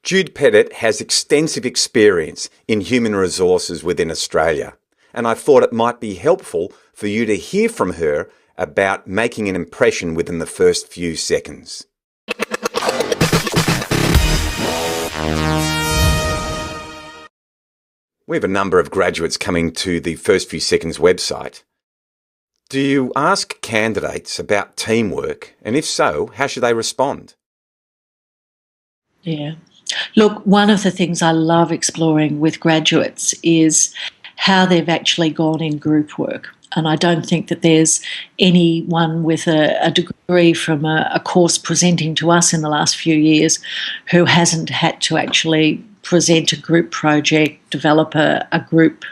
Jude Pettitt has extensive experience in human resources within Australia, and I thought it might be helpful for you to hear from her about making an impression within the first few seconds. We have a number of graduates coming to the First Few Seconds website. Do you ask candidates about teamwork, and if so, how should they respond? Yeah. Look, one of the things I love exploring with graduates is how they've actually gone in group work. And I don't think that there's anyone with a degree from a course presenting to us in the last few years who hasn't had to actually present a group project, develop a group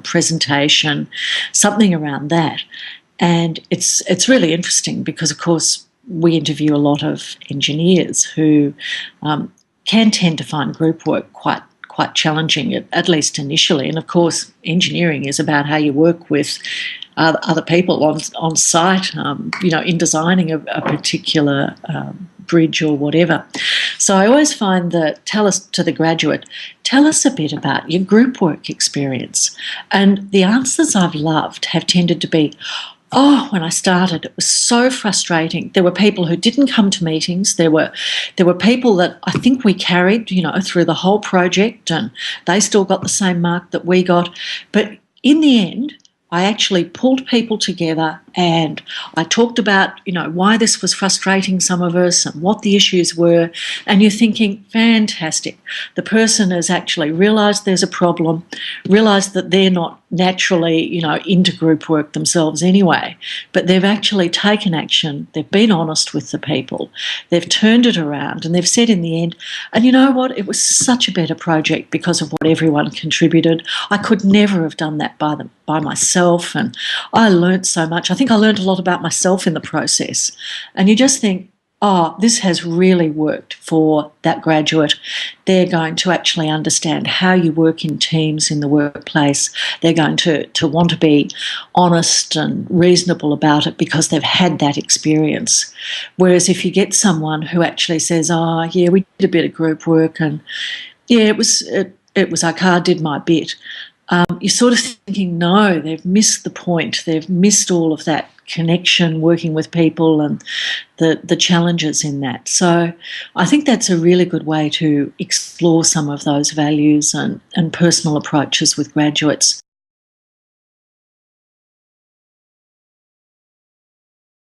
presentation, something around that. And it's really interesting because, of course, we interview a lot of engineers who can tend to find group work quite challenging, at least initially. And of course, engineering is about how you work with other people on site, in designing a particular bridge or whatever. So I always find that tell us a bit about your group work experience. And the answers I've loved have tended to be, when I started, it was so frustrating. There were people who didn't come to meetings. There were people that I think we carried, through the whole project, and they still got the same mark that we got. But in the end, I actually pulled people together and I talked about, why this was frustrating some of us and what the issues were. And you're thinking, fantastic. The person has actually realised there's a problem, realised that they're not naturally, into group work themselves anyway, but they've actually taken action. They've been honest with the people. They've turned it around and they've said in the end, and you know what? It was such a better project because of what everyone contributed. I could never have done that by myself, and I learnt so much. I think I learned a lot about myself in the process. And you just think, this has really worked for that graduate. They're going to actually understand how you work in teams in the workplace. They're going to want to be honest and reasonable about it because they've had that experience. Whereas if you get someone who actually says, we did a bit of group work and it was okay, I did my bit. You're sort of thinking, no, they've missed the point. They've missed all of that connection, working with people and the challenges in that. So I think that's a really good way to explore some of those values and personal approaches with graduates.